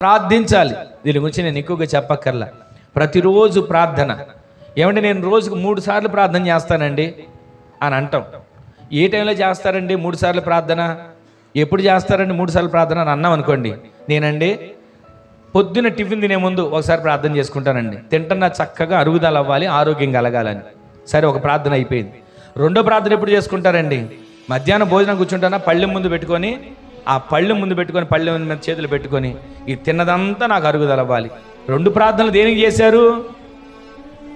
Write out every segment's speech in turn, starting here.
ప్రార్థించాలి. దీని గురించి నేను ఎక్కువగా చెప్పక్కర్లా. ప్రతిరోజు ప్రార్థన. ఏమంటే నేను రోజుకు 3 సార్లు ప్రార్థన చేస్తానండి అని అంటాం. ఏ టైంలో చేస్తారండి 3 సార్లు ప్రార్థన? ఎప్పుడు చేస్తారండి 3 సార్లు ప్రార్థన అని అన్నాం అనుకోండి. నేనండి పొద్దున్న టిఫిన్ తినే ముందు ఒకసారి ప్రార్థన చేసుకుంటానండి. తింటున్నా చక్కగా అరుగుదల అవ్వాలి, ఆరోగ్యం కలగాలని. సరే, ఒక ప్రార్థన అయిపోయింది. రెండో ప్రార్థన ఎప్పుడు చేసుకుంటారండి? మధ్యాహ్నం భోజనం కూర్చుంటానా, పళ్ళెం ముందు పెట్టుకొని, ఆ పళ్ళెం ముందు పెట్టుకొని, పళ్ళెం మీద చేతులు పెట్టుకొని, ఈ తిన్నదంతా నాకు అరుగుదల అవ్వాలి. 2 ప్రార్థనలు దేనికి చేశారు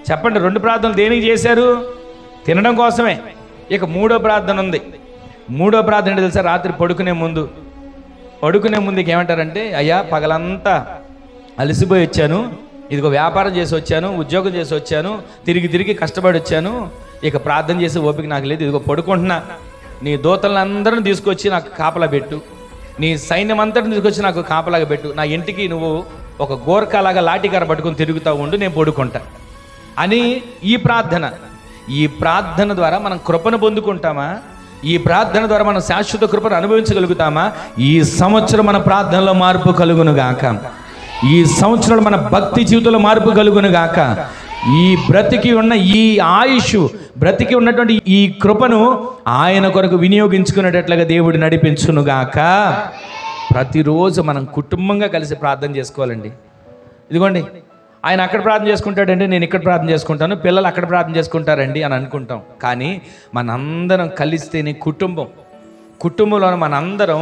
చెప్పండి? 2 ప్రార్థనలు దేనికి చేశారు? తినడం కోసమే. ఇక 3వ ప్రార్థన ఉంది. 3వ ప్రార్థన ఏంటో తెలుసా? రాత్రి పడుకునే ముందు ఏమంటారంటే, అయ్యా పగలంతా అలసిపోయి వచ్చాను, ఇదిగో వ్యాపారం చేసి వచ్చాను, ఉద్యోగం చేసి వచ్చాను, తిరిగి కష్టపడి వచ్చాను, ఇక ప్రార్థన చేసే ఓపిక నాకు లేదు, ఇదిగో పడుకుంటున్నా, నీ దూతలందరిని తీసుకొచ్చి నాకు కాపలా పెట్టు, నీ సైన్యం అంతటిని తీసుకొచ్చి నాకు కాపలాగా పెట్టు, నా ఇంటికి నువ్వు ఒక గోర్ఖాలాగా లాఠీకర పట్టుకొని తిరుగుతూ ఉండు, నేను పడుకుంటా అని. ఈ ప్రార్థన ద్వారా మనం కృపను పొందుకుంటామా? ఈ ప్రార్థన ద్వారా మనం శాశ్వత కృపను అనుభవించగలుగుతామా? ఈ సంవత్సరం మన ప్రార్థనలో మార్పు కలుగును గాక. ఈ సంవత్సరంలో మన భక్తి జీవితంలో మార్పు కలుగును గాక. ఈ బ్రతికి ఉన్న ఈ ఆయుష్, బ్రతికి ఉన్నటువంటి ఈ కృపను ఆయన కొరకు వినియోగించుకునేటట్లుగా దేవుడు నడిపించును గాక. ప్రతిరోజు మనం కుటుంబంగా కలిసి ప్రార్థన చేసుకోవాలండి. ఇదిగోండి, ఆయన అక్కడ ప్రార్థన చేసుకుంటాడండి, నేను ఇక్కడ ప్రార్థన చేసుకుంటాను, పిల్లలు అక్కడ ప్రార్థన చేసుకుంటారండి అని అనుకుంటాం. కానీ మనందరం కలిస్తేనే కుటుంబంలో మనందరం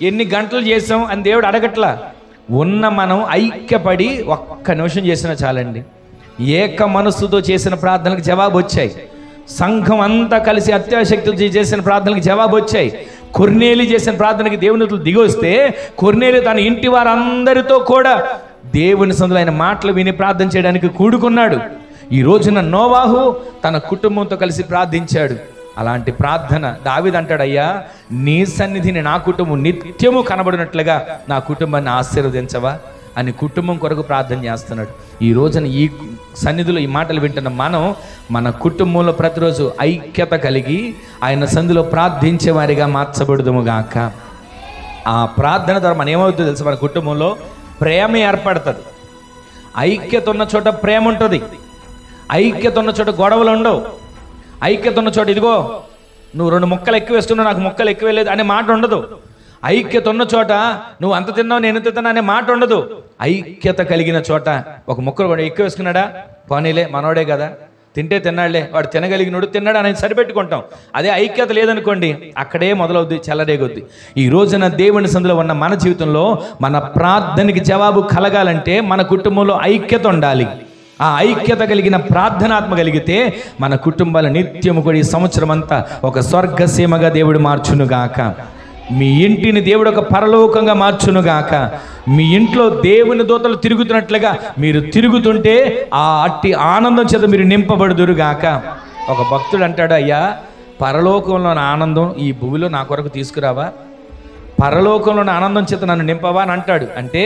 ఎన్ని గంటలు చేసాం అని దేవుడు అడగట్లా. మనం ఐక్యపడి ఒక్క నిమిషం చేసినా చాలండి. ఏక మనస్సుతో చేసిన ప్రార్థనలకు జవాబు వచ్చాయి. సంఘం అంతా కలిసి అత్యాశక్తులు చేసిన ప్రార్థనలకు జవాబు వచ్చాయి. కొర్నేలి చేసిన ప్రార్థనకి దేవునితులు దిగి వస్తే, కొర్నేలి తన ఇంటి వారందరితో కూడా దేవుని సందులో ఆయన మాటలు విని ప్రార్థన చేయడానికి కూడుకున్నాడు. ఈ రోజున నోవాహు తన కుటుంబంతో కలిసి ప్రార్థించాడు. అలాంటి ప్రార్థన దావీదు అంటాడు, అయ్యా నీ సన్నిధిని నా కుటుంబం నిత్యము కనబడినట్లుగా నా కుటుంబాన్ని ఆశీర్వదించవా అని కుటుంబం కొరకు ప్రార్థన చేస్తున్నాడు. ఈ రోజున ఈ సన్నిధిలో ఈ మాటలు వింటున్న మనం మన కుటుంబంలో ప్రతిరోజు ఐక్యత కలిగి ఆయన సన్నిధిలో ప్రార్థించే వారిగా మార్చబడుదుము గాక. ఆ ప్రార్థన ద్వారా మనం ఏమవుతుందో తెలుసు, మన కుటుంబంలో ప్రేమ ఏర్పడుతుంది. ఐక్యత ఉన్న చోట ప్రేమ ఉంటుంది. ఐక్యత ఉన్న చోట గొడవలు ఉండవు. ఐక్యత ఉన్న చోట ఇదిగో నువ్వు 2 ముక్కలు ఎక్కువ వేస్తున్నావు, నాకు ముక్కలు ఎక్కువ లేదు అనే మాట ఉండదు. ఐక్యత ఉన్న చోట నువ్వు అంత తిన్నావు నేను ఎంత తిన్నా అనే మాట ఉండదు. ఐక్యత కలిగిన చోట ఒక ముక్కలు కూడా ఎక్కువ వేసుకున్నాడా, పోనీలే మనోడే కదా, తింటే తిన్నాడులే, వాడు తినగలిగినోడు తిన్నాడు అనేది సరిపెట్టుకుంటాం. అదే ఐక్యత లేదనుకోండి, అక్కడే మొదలవుద్ది, చెలరేగొద్ది. ఈ రోజున దేవుని సందులో ఉన్న మన జీవితంలో మన ప్రార్థనకి జవాబు కలగాలంటే మన కుటుంబంలో ఐక్యత ఉండాలి. ఆ ఐక్యత కలిగిన ప్రార్థనాత్మ కలిగితే మన కుటుంబాల నిత్యము కూడా ఈ సంవత్సరం అంతా ఒక స్వర్గసీమగా దేవుడు మార్చునుగాక. మీ ఇంటిని దేవుడు ఒక పరలోకంగా మార్చునుగాక. మీ ఇంట్లో దేవుని దూతలు తిరుగుతున్నట్లుగా మీరు తిరుగుతుంటే ఆ అట్టి ఆనందం చేత మీరు నింపబడుదురుగాక. ఒక భక్తుడు అంటాడు, అయ్యా పరలోకంలోని ఆనందం ఈ భూమిలో నా కొరకు తీసుకురావా, పరలోకంలోని ఆనందం చేత నన్ను నింపవా అని అంటాడు. అంటే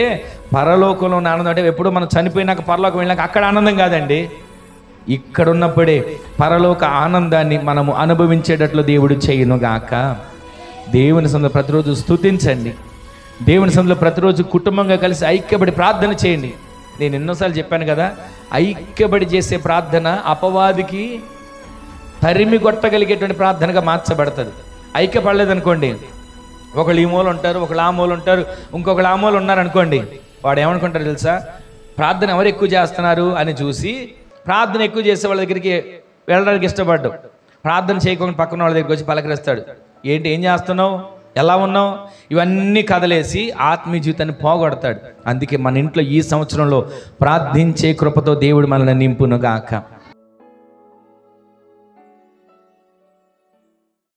పరలోకంలోని ఆనందం అంటే ఎప్పుడు మనం చనిపోయినాక పరలోకం వెళ్ళాక అక్కడ ఆనందం కాదండి, ఇక్కడున్నప్పుడే పరలోక ఆనందాన్ని మనము అనుభవించేటట్లు దేవుడు చేయునుగాక. దేవుని సందులో ప్రతిరోజు స్తుతించండి. దేవుని సందులో ప్రతిరోజు కుటుంబంగా కలిసి ఐక్యపడి ప్రార్థన చేయండి. నేను ఎన్నోసార్లు చెప్పాను కదా, ఐక్యపడి చేసే ప్రార్థన అపవాదికి తరిమి కొట్టగలిగేటువంటి ప్రార్థనగా మార్చబడుతుంది. ఐక్యపడలేదనుకోండి, ఒకళ్ళు ఈ మూల ఉంటారు, ఒకళ్ళు ఆ మూల ఉంటారు, ఇంకొకళ్ళు ఆ మూల ఉన్నారనుకోండి, వాడు ఏమనుకుంటారు తెలుసా, ప్రార్థన ఎవరు ఎక్కువ చేస్తున్నారు అని చూసి ప్రార్థన ఎక్కువ చేసే వాళ్ళ దగ్గరికి వెళ్ళడానికి ఇష్టపడ్డు. ప్రార్థన చేయకుండా పక్కన వాళ్ళ దగ్గరికి వచ్చి పలకరిస్తాడు, ఏంటి ఏం చేస్తున్నావు, ఎలా ఉన్నావు, ఇవన్నీ కదలేసి ఆత్మీయ జీవితాన్ని పోగొడతాడు. అందుకే మన ఇంట్లో ఈ సంవత్సరంలో ప్రార్థించే కృపతో దేవుడు మనల్ని నింపునుగాక.